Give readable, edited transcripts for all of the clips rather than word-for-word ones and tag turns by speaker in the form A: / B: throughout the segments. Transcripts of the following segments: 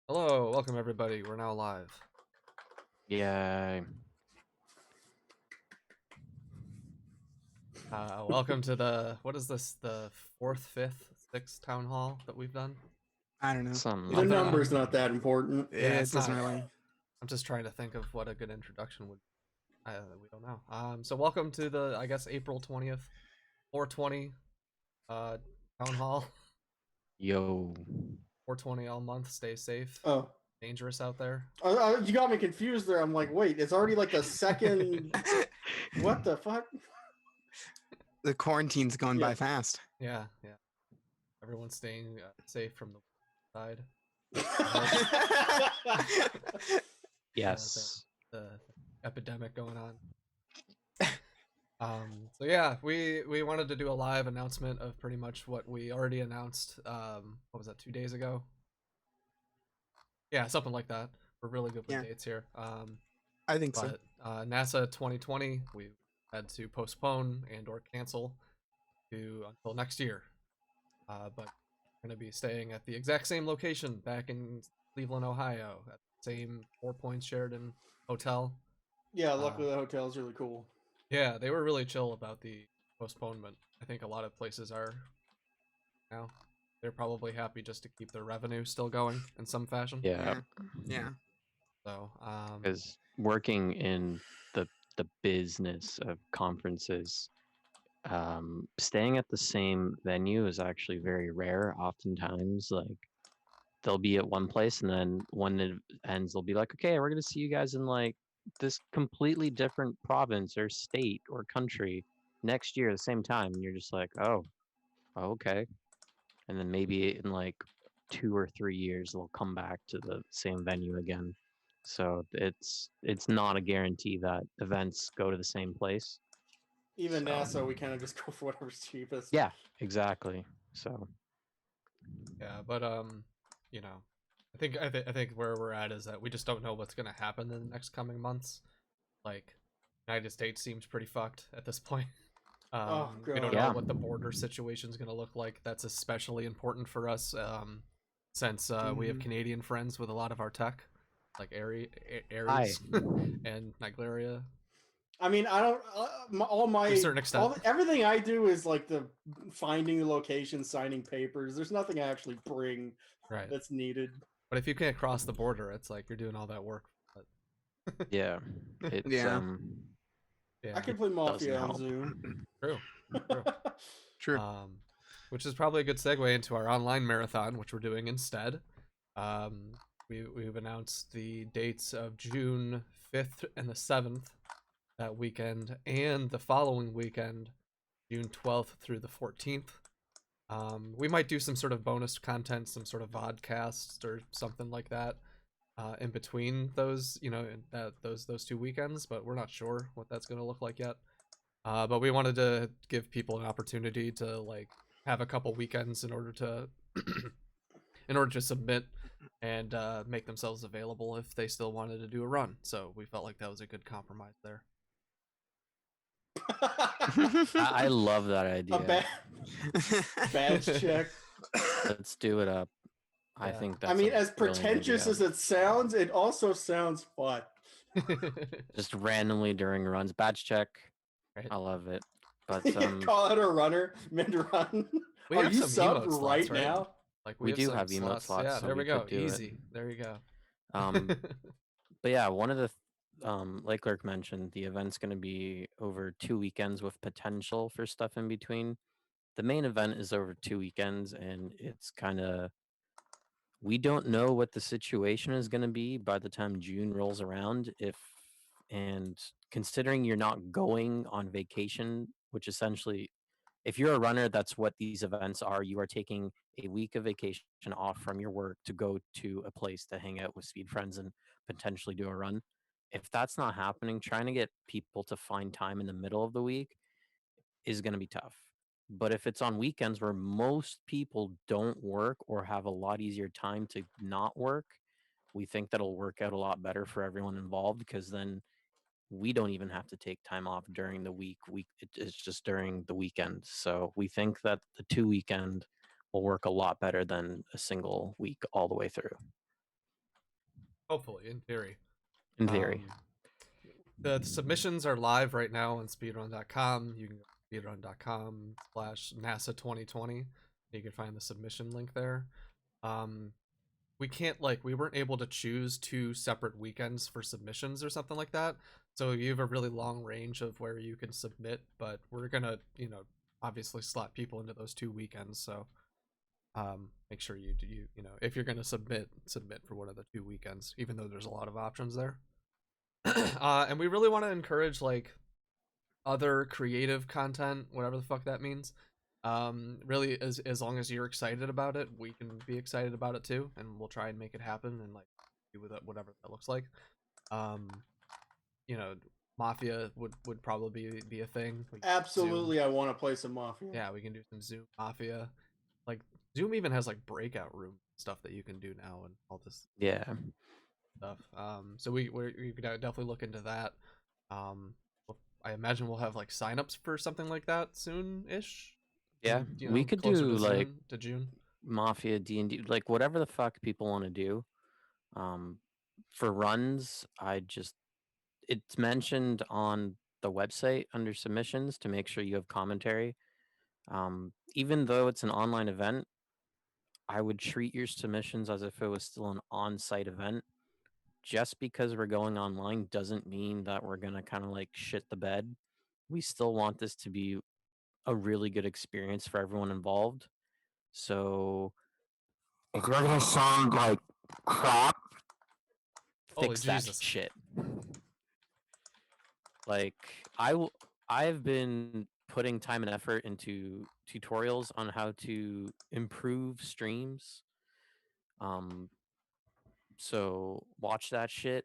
A: Hello, welcome everybody. We're now live.
B: Yeah.
A: Welcome to what is this? The fourth, fifth, sixth town hall that we've done?
C: I don't know.
B: Some
D: The
A: Something
D: number's not that important.
A: Yeah,
C: It doesn't
A: not.
C: really.
A: I'm just trying to think of what a good introduction would. We don't know. So welcome to the April 20th, 420, town hall.
B: Yo.
A: 420 all month. Stay safe.
D: Oh,
A: Dangerous out there.
D: you got me confused there. I'm like, wait, it's already like the second. What the fuck?
C: The quarantine's going
D: Yeah.
C: by fast.
A: Yeah. Everyone's staying safe from the side.
B: Yes.
A: The epidemic going on. So yeah, we wanted to do a live announcement of pretty much what we already announced. What was that, 2 days ago? Yeah, something like that. We're really good with
C: Yeah.
A: dates here.
C: I think so.
A: But NASA 2020 we had to postpone and or cancel to until next year. But we're gonna be staying at the exact same location back in Cleveland, Ohio, at the same Four Points Sheridan Hotel.
D: Yeah, luckily the hotel's really cool.
A: Yeah, they were really chill about the postponement. I think a lot of places are now. They're probably happy just to keep their revenue still going in some fashion.
B: Yeah.
C: Yeah.
A: So,
B: Because working in the business of conferences, staying at the same venue is actually very rare. Oftentimes, like they'll be at one place, and then when it ends, they'll be like, "Okay, we're gonna see you guys in like this completely different province or state or country next year at the same time," and you're just like, "Oh, okay." And then maybe in like 2 or 3 years they'll come back to the same venue again. So it's not a guarantee that events go to the same place.
D: Even
B: So-
D: NASA, we kind of just go for whatever's cheapest.
B: Yeah, exactly. So
A: yeah, but I think where we're at is that we just don't know what's gonna happen in the next coming months. Like, United States seems pretty fucked at this point. We don't know
B: Yeah.
A: what the border situation is gonna look like. That's especially important for us, since we have
C: Mhm.
A: Canadian friends with a lot of our tech, like
B: Hi.
A: Ares and Niglaria.
D: I mean, I don't. All my
A: To a certain extent.
D: everything I do is like the finding the location, signing papers. There's nothing I actually bring
A: Right.
D: that's needed.
A: But if you can't cross the border, it's like you're doing all that work. But
B: yeah, it's
C: Yeah.
A: yeah,
D: I can play Mafia
B: doesn't
D: on
B: help.
D: Zoom.
A: true.
C: True.
A: Which is probably a good segue into our online marathon, which we're doing instead. We've announced the dates of June 5th and the 7th that weekend, and the following weekend, June 12th through the 14th. We might do some sort of bonus content, some sort of vodcast or something like that, in between those, those 2 weekends, but we're not sure what that's going to look like yet. But we wanted to give people an opportunity to like have a couple weekends in order to submit and make themselves available if they still wanted to do a run. So we felt like that was a good compromise there.
B: I love that idea.
D: A badge check.
B: Let's do it up. I
A: Yeah.
B: think that's
D: I mean,
B: a
D: as
B: brilliant
D: pretentious
B: idea.
D: as it sounds, it also sounds fun.
B: Just randomly during runs, badge check.
A: Right.
B: I love it. But
D: Call out a runner mid-run.
A: We
D: Are
A: have
D: you
A: some
D: subbed
A: emote slots,
D: right
A: right?
D: now?
A: Like
B: We do
A: some
B: have emote slots,
A: Yeah,
B: so
A: there
B: we
A: we go.
B: could do it.
A: Easy. There you go.
B: But yeah, one of the like Lurk mentioned, the event's going to be over 2 weekends with potential for stuff in between. The main event is over 2 weekends, and it's kind of, we don't know what the situation is going to be by the time June rolls around. And considering you're not going on vacation, which essentially, if you're a runner, that's what these events are. You are taking a week of vacation off from your work to go to a place to hang out with speed friends and potentially do a run. If that's not happening, trying to get people to find time in the middle of the week is going to be tough. But if it's on weekends where most people don't work or have a lot easier time to not work, we think that'll work out a lot better for everyone involved, because then we don't even have to take time off during the week. It's just during the weekend. So we think that the 2 weekend will work a lot better than a single week all the way through.
A: Hopefully, in theory.
B: In theory.
A: The submissions are live right now on speedrun.com. You can go to speedrun.com/NASA2020. You can find the submission link there. We can't we weren't able to choose 2 separate weekends for submissions or something like that. So you have a really long range of where you can submit, but we're gonna, obviously slot people into those 2 weekends. So make sure you if you're gonna submit for one of the 2 weekends, even though there's a lot of options there. And we really want to encourage other creative content, whatever the fuck that means. Really, as long as you're excited about it, we can be excited about it too, and we'll try and make it happen and do with it whatever that looks like. Mafia would probably be a thing.
D: Absolutely, I want to play some Mafia.
A: Yeah, we can do some Zoom Mafia. Zoom even has breakout room stuff that you can do now and all this.
B: Yeah.
A: Stuff. So we could definitely look into that. I imagine we'll have signups for something like that soon-ish.
B: Yeah, we could do
A: to June.
B: Mafia, D&D, whatever the fuck people want to do. For runs, it's mentioned on the website under submissions to make sure you have commentary. Even though it's an online event, I would treat your submissions as if it was still an on-site event. Just because we're going online doesn't mean that we're gonna kind of shit the bed. We still want this to be a really good experience for everyone involved. So if you're gonna sound like crap, fix that shit. I've been putting time and effort into tutorials on how to improve streams. So watch that shit.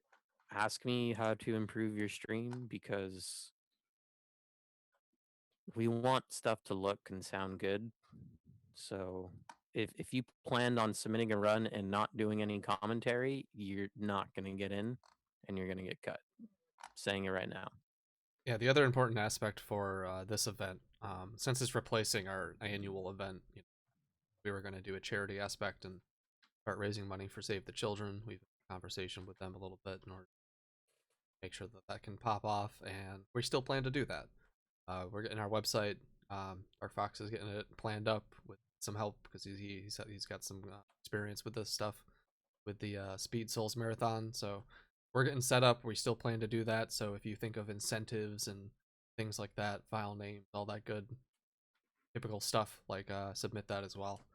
B: Ask me how to improve your stream, because we want stuff to look and sound good. So if you planned on submitting a run and not doing any commentary, you're not going to get in and you're going to get cut. Saying it right now.
A: Yeah, the other important aspect for this event, since it's replacing our annual event, we were going to do a charity aspect and start raising money for Save the Children. We've had a conversation with them a little bit in order to make sure that can pop off, and we still plan to do that. We're getting our website. Our Fox is getting it planned up with some help because he's got some experience with this stuff with the Speed Souls Marathon. So we're getting set up. We still plan to do that. So if you think of incentives and things like that, file names, all that good typical stuff, submit that as well.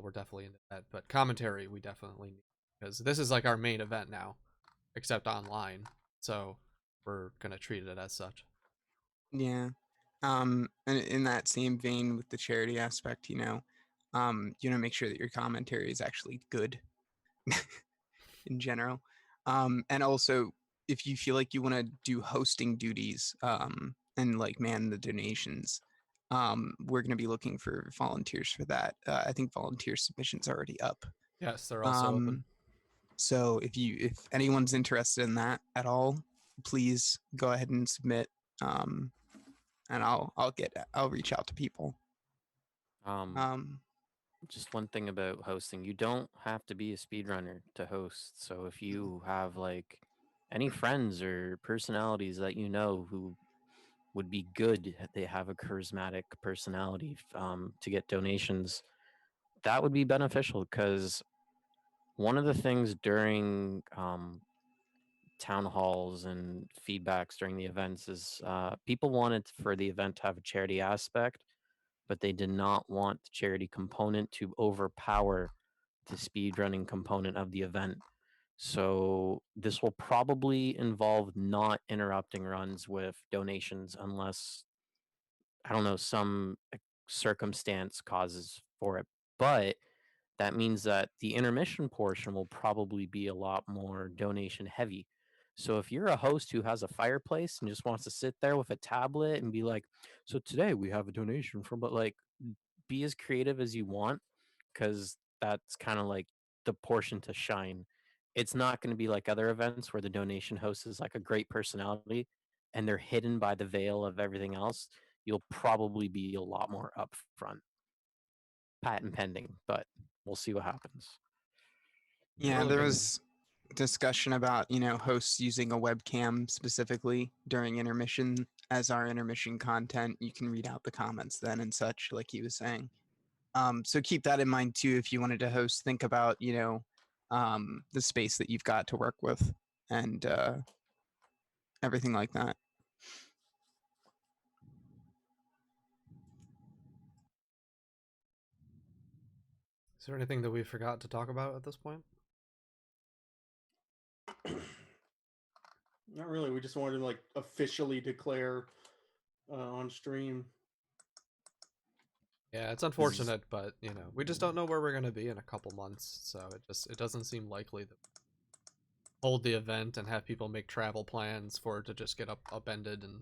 A: We're definitely into that. But commentary we definitely need, because this is our main event now, except online. So we're gonna treat it as such.
C: Yeah. And in that same vein with the charity aspect, make sure that your commentary is actually good in general. And also, if you feel like you want to do hosting duties and man the donations, we're going to be looking for volunteers for that. I think volunteer submissions are already up.
A: Yes, they're also open.
C: So if anyone's interested in that at all, please go ahead and submit. And I'll reach out to people.
B: Just one thing about hosting: you don't have to be a speedrunner to host. So if you have any friends or personalities that who would be good, they have a charismatic personality to get donations, that would be beneficial. Because one of the things during town halls and feedbacks during the events is people wanted for the event to have a charity aspect, but they did not want the charity component to overpower the speedrunning component of the event. So this will probably involve not interrupting runs with donations unless, I don't know, some circumstance causes for it. But that means that the intermission portion will probably be a lot more donation heavy. So if you're a host who has a fireplace and just wants to sit there with a tablet and be like, so today we have a donation from, but be as creative as you want, because that's kind of the portion to shine. It's not going to be like other events where the donation host is a great personality and they're hidden by the veil of everything else. You'll probably be a lot more upfront. Patent pending, but we'll see what happens.
C: Yeah, there was discussion about, hosts using a webcam specifically during intermission as our intermission content. You can read out the comments then and such, like he was saying. So keep that in mind too. If you wanted to host, think about, the space that you've got to work with and everything like that.
A: Is there anything that we forgot to talk about at this point?
D: Not really. We just wanted to like officially declare on stream.
A: Yeah, it's unfortunate, but we just don't know where we're gonna be in a couple months, so it doesn't seem likely that we'll hold the event and have people make travel plans for it to just get upended. And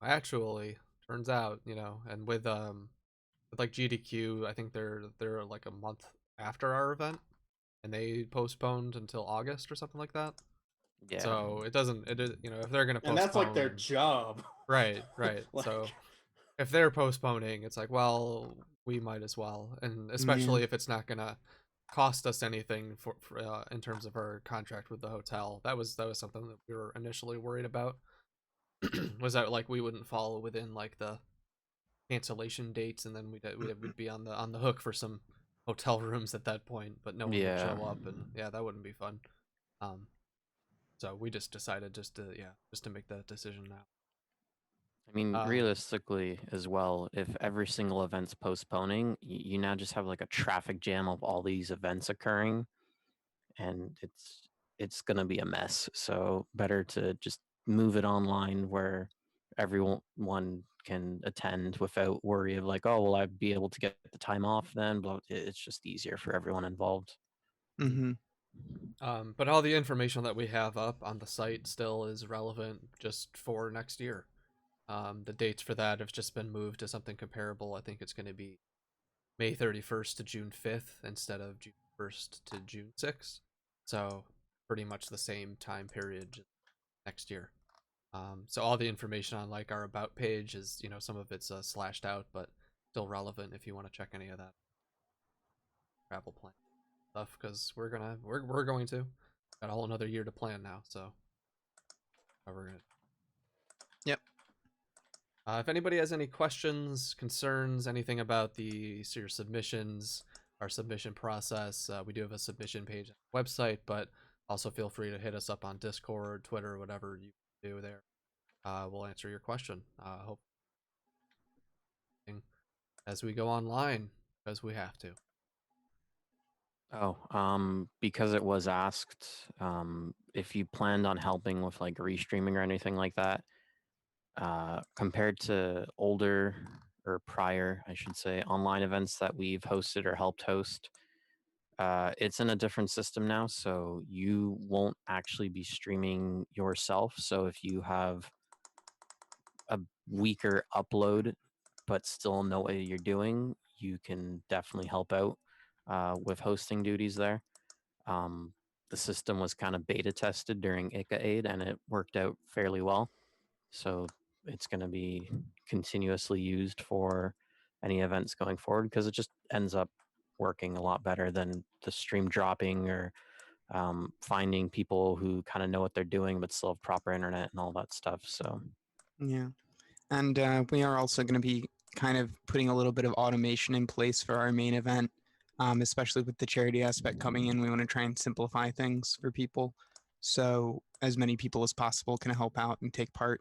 A: actually, turns out, and with like GDQ, I think they're like a month after our event, and they postponed until August or something like that.
B: Yeah.
A: So it doesn't if they're gonna postpone,
D: And that's like their job.
A: right.
D: Like-
A: So if they're postponing, it's like, well, we might as well, and especially if it's not gonna cost us anything for in terms of our contract with the hotel. That was something that we were initially worried about. Was that like we wouldn't fall within like the cancellation dates, and then we'd be on the hook for some hotel rooms at that point, but no one would show up, and that wouldn't be fun. So we just decided just to make that decision now.
B: I mean, realistically as well, if every single event's postponing, you now just have like a traffic jam of all these events occurring, and it's gonna be a mess. So better to just move it online where everyone can attend without worry of like, oh, will I be able to get the time off then? But it's just easier for everyone involved.
C: Mm-hmm.
A: But all the information that we have up on the site still is relevant just for next year. The dates for that have just been moved to something comparable. I think it's going to be May 31st to June 5th instead of June 1st to June 6th. So pretty much the same time period next year. So all the information on like our about page is, some of it's slashed out, but still relevant if you want to check any of that travel plan stuff, because we're going to got a whole another year to plan now. So we're gonna.
C: Yep.
A: If anybody has any questions, concerns, anything about your submissions, our submission process, we do have a submission page on the website, but also feel free to hit us up on Discord, Twitter, whatever you do there. We'll answer your question. Hope as we go online, because we have to.
B: Oh, because it was asked, if you planned on helping with like restreaming or anything like that, compared to older or prior, I should say, online events that we've hosted or helped host, it's in a different system now, so you won't actually be streaming yourself. So if you have a weaker upload but still know what you're doing, you can definitely help out with hosting duties there. The system was kind of beta tested during ICA-Aid, and it worked out fairly well. So it's going to be continuously used for any events going forward, because it just ends up working a lot better than the stream dropping or finding people who kind of know what they're doing but still have proper internet and all that stuff. So
C: yeah, and we are also going to be kind of putting a little bit of automation in place for our main event, especially with the charity aspect coming in. We want to try and simplify things for people, so as many people as possible can help out and take part.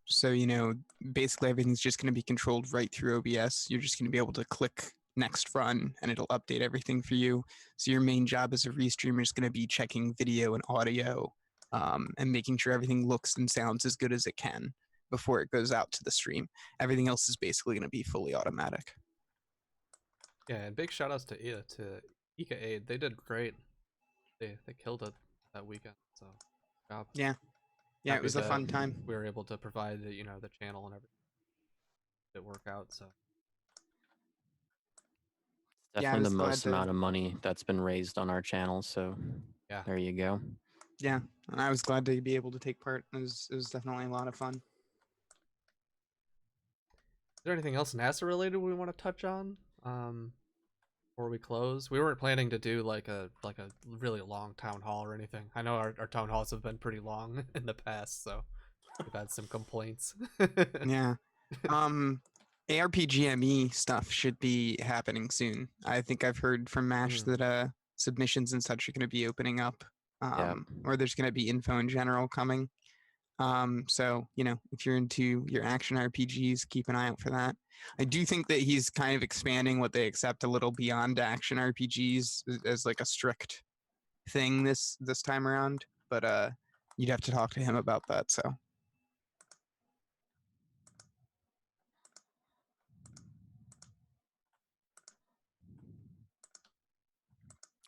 C: So basically everything's just going to be controlled right through OBS. You're just going to be able to click next run and it'll update everything for you. So your main job as a restreamer is going to be checking video and audio, and making sure everything looks and sounds as good as it can before it goes out to the stream. Everything else is basically going to be fully automatic.
A: Yeah, and big shout outs to ICA-Aid. They did great. They killed it that weekend. So job.
C: Yeah, it was a fun time.
A: We were able to provide the channel and everything to work out. So
B: definitely the most amount of money that's been raised on our channel. So
A: yeah,
B: there you go.
C: Yeah, and I was glad to be able to take part. It was definitely a lot of fun.
A: Is there anything else NASA related we want to touch on? before we close? We weren't planning to do like a really long town hall or anything. I know our town halls have been pretty long in the past, so we've had some complaints.
C: Yeah. ARPGME stuff should be happening soon. I think I've heard from Mash that submissions and such are going to be opening up, or there's going to be info in general coming. So if you're into your action RPGs, keep an eye out for that. I do think that he's kind of expanding what they accept a little beyond action RPGs as like a strict thing this time around. But you'd have to talk to him about that. So.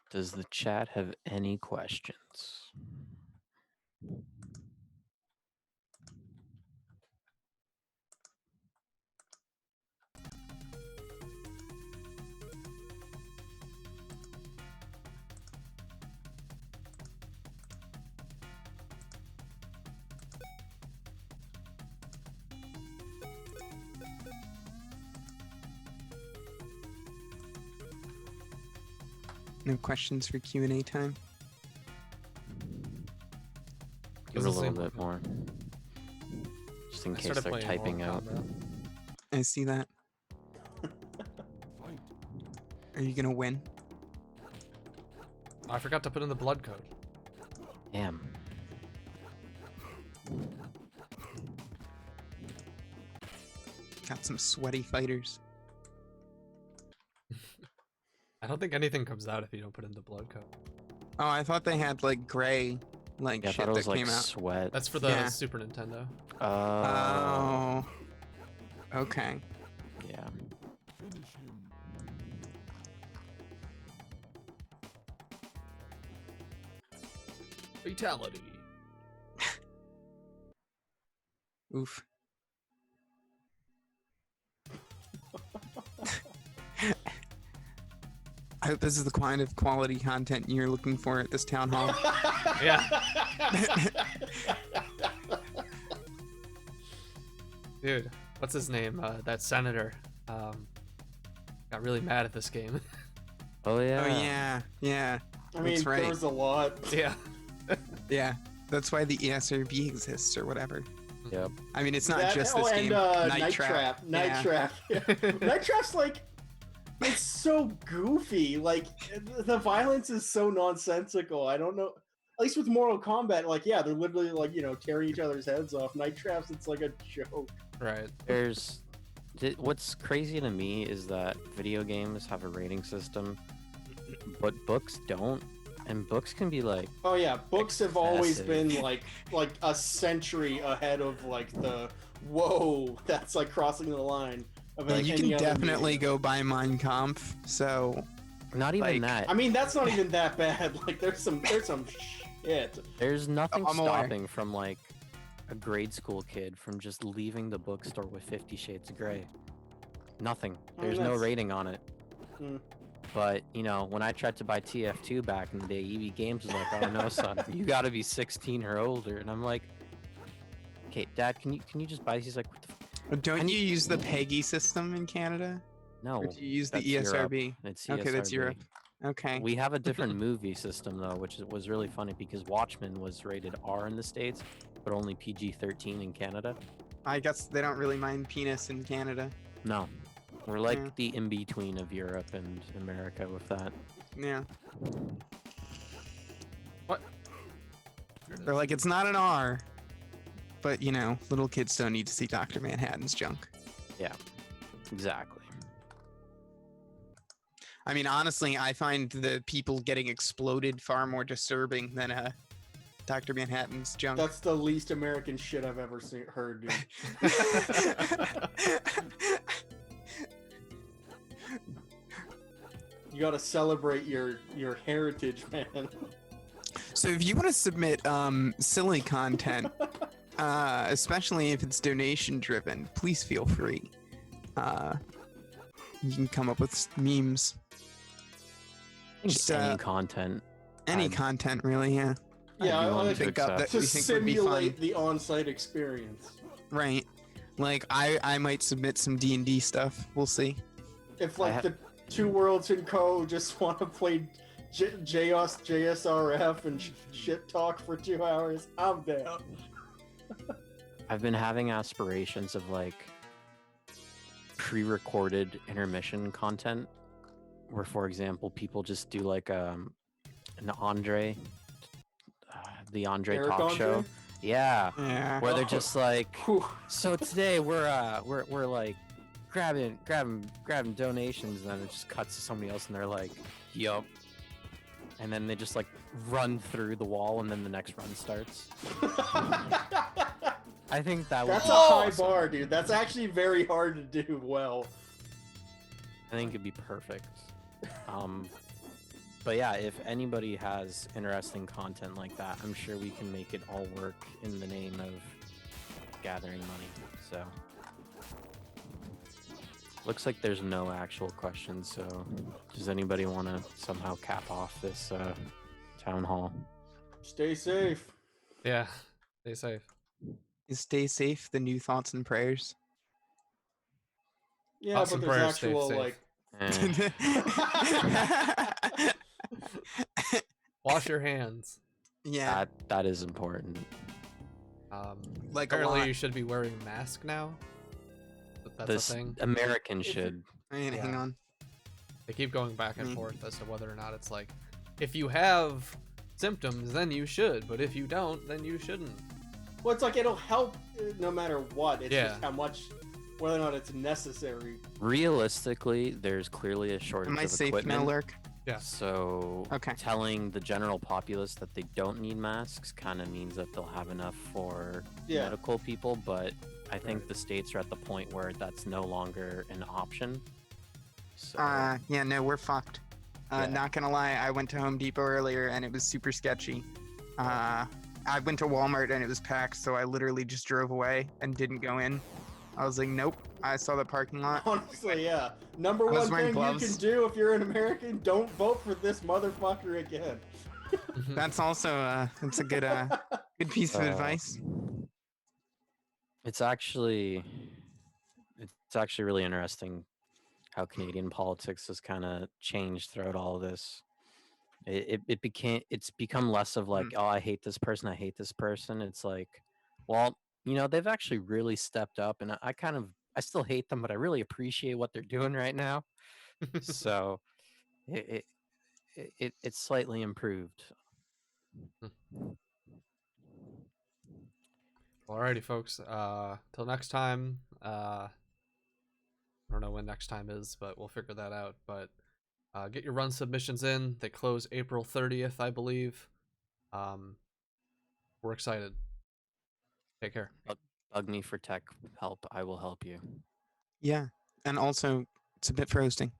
B: Does the chat have any questions?
C: No questions for Q&A time?
B: Give it a little bit more. Just in
A: I
B: case
A: started
B: they're
A: playing
B: typing
A: Mortal
B: out.
A: Kombat.
C: I see that. Are you gonna win?
A: I forgot to put in the blood code.
B: Damn.
C: Got some sweaty fighters.
A: I don't think anything comes out if you don't put in the blood code.
C: Oh, I thought they had like gray like
B: Yeah, I
C: shit
B: thought it was
C: that
B: like
C: came out.
B: sweat.
A: That's for the
C: Yeah.
A: Super Nintendo.
C: Oh. Okay.
B: Yeah.
A: Fatality.
C: Oof. I hope this is the kind of quality content you're looking for at this town hall.
A: Yeah. Dude, what's his name? That senator got really mad at this game.
B: Oh yeah.
C: Oh yeah, yeah,
D: I mean,
C: That's right.
D: there was a lot.
A: Yeah.
C: yeah. That's why the ESRB exists or whatever.
B: Yep.
C: I mean, it's not
D: That-
C: just
D: oh,
C: this
D: and
C: game.
D: Night Trap. Night
C: Yeah.
D: Trap. Night Trap's like, it's so goofy. Like, the violence is so nonsensical. I don't know. At least with Mortal Kombat, like, yeah, they're literally like, tearing each other's heads off. Night Traps, it's like a joke.
A: Right.
B: What's crazy to me is that video games have a rating system, but books don't. And books can be like,
D: Oh yeah, books have always
B: Excessive.
D: been like a century ahead of like the whoa, that's like crossing the line of
C: Yeah,
D: like
C: you
D: any
C: can
D: other
C: definitely
D: medium.
C: go buy Mein Kampf. So
B: not even
C: Like,
B: that.
D: I mean, that's not even that bad. Like there's some shit.
B: There's nothing
C: I'm aware.
B: stopping from like a grade school kid from just leaving the bookstore with 50 Shades of Grey. Nothing.
D: I mean,
B: There's no
D: that's-
B: rating on it.
D: Hmm.
B: But when I tried to buy TF2 back in the day, EV Games was like, "Oh no, son, you got to be 16 or older." And I'm like, "Okay, Dad, can you just buy?" He's like, "What the
C: don't
B: And
C: you use the PEGI system in Canada?
B: no?"
C: Or do you use the
B: that's Europe.
C: ESRB?
B: It's
C: Okay, that's
B: ESRB.
C: Europe. Okay.
B: We have a different movie system though, which was really funny because Watchmen was rated R in the States, but only PG-13 in Canada.
C: I guess they don't really mind penis in Canada.
B: No, we're like
C: Yeah.
B: the in-between of Europe and America with that.
C: Yeah.
A: What? Here it
C: They're
A: is.
C: like, it's not an R. But, little kids don't need to see Dr. Manhattan's junk.
B: Exactly.
C: I mean, honestly, I find the people getting exploded far more disturbing than Dr. Manhattan's junk.
D: That's the least American shit I've ever heard, dude. You gotta celebrate your heritage, man.
C: So if you want to submit silly content, especially if it's donation driven, please feel free. You can come up with memes,
B: I think
C: Just,
B: any content.
C: any
B: I'm-
C: content really. Yeah,
D: Yeah,
B: I'd be
D: I
B: willing
D: like
B: to
C: think up that
B: accept.
D: to
C: we think would be fun.
D: simulate the on-site experience.
C: Right. Like I might submit some D&D stuff. We'll see.
D: If
B: I
D: like
B: ha-
D: Two Worlds and Co. just want to play JSRF and shit talk for 2 hours, I'm down.
B: I've been having aspirations of like pre-recorded intermission content where, for example, people just do like an Andre, the Andre
D: Eric
B: talk
D: Andre?
B: show. Yeah,
C: Yeah.
B: where they're just like,
D: Whew.
B: so today we're like grabbing donations, and then it just cuts to somebody else, and they're like, yup. And then they just like run through the wall, and then the next run starts. I think that would
D: That's
B: be
D: a high
B: awesome.
D: bar, dude. That's actually very hard to do well.
B: I think it'd be perfect. But yeah, if anybody has interesting content like that, I'm sure we can make it all work in the name of gathering money. So looks like there's no actual questions. So does anybody want to somehow cap off this town hall?
D: Stay safe.
A: Yeah, stay safe.
C: Is stay safe the new thoughts and prayers?
D: Yeah,
A: Thoughts
D: but
A: and
D: there's
A: prayers, stay
D: actual
A: safe.
D: like.
A: Wash your hands.
C: Yeah,
B: that is important.
C: like a
A: Apparently,
C: lot.
A: you should be wearing a mask now. That's
B: This
A: a thing.
B: Americans
D: If you-
B: should.
C: Hang
A: Yeah.
C: on.
A: They keep going back and
C: Me.
A: forth as to whether or not it's like, if you have symptoms, then you should, but if you don't, then you shouldn't.
D: Well, it's like it'll help no matter what. It's
A: Yeah.
D: just how much, whether or not it's necessary.
B: Realistically, there's clearly a shortage
C: Am I
B: of
C: safe
B: equipment.
C: now, Lurk?
A: Yeah.
B: So
C: Okay.
B: telling the general populace that they don't need masks kind of means that they'll have enough for
D: Yeah.
B: medical people, but I think
A: Right.
B: the states are at the point where that's no longer an option. So
C: Yeah, no, we're fucked.
B: Yeah.
C: Not gonna lie, I went to Home Depot earlier and it was super sketchy. I went to Walmart and it was packed, so I literally just drove away and didn't go in. I was like, nope. I saw the parking lot.
D: Honestly, yeah. Number
C: I was
D: one
C: wearing
D: thing
C: gloves.
D: you can do if you're an American: don't vote for this motherfucker again.
C: That's also that's a good good piece of
B: Uh,
C: advice.
B: it's actually really interesting how Canadian politics has kind of changed throughout all of this. It's become less of like, oh, I hate this person, I hate this person. It's like, well, they've actually really stepped up, and I still hate them, but I really appreciate what they're doing right now. So it's slightly improved.
A: Alrighty, folks. Till next time. I don't know when next time is, but we'll figure that out. But get your run submissions in. They close April 30th, I believe. We're excited. Take care.
B: Bug me for tech help. I will help you.
C: Yeah, and also submit for hosting.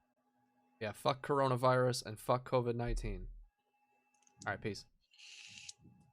A: Yeah, fuck coronavirus and fuck COVID-19. Alright, peace.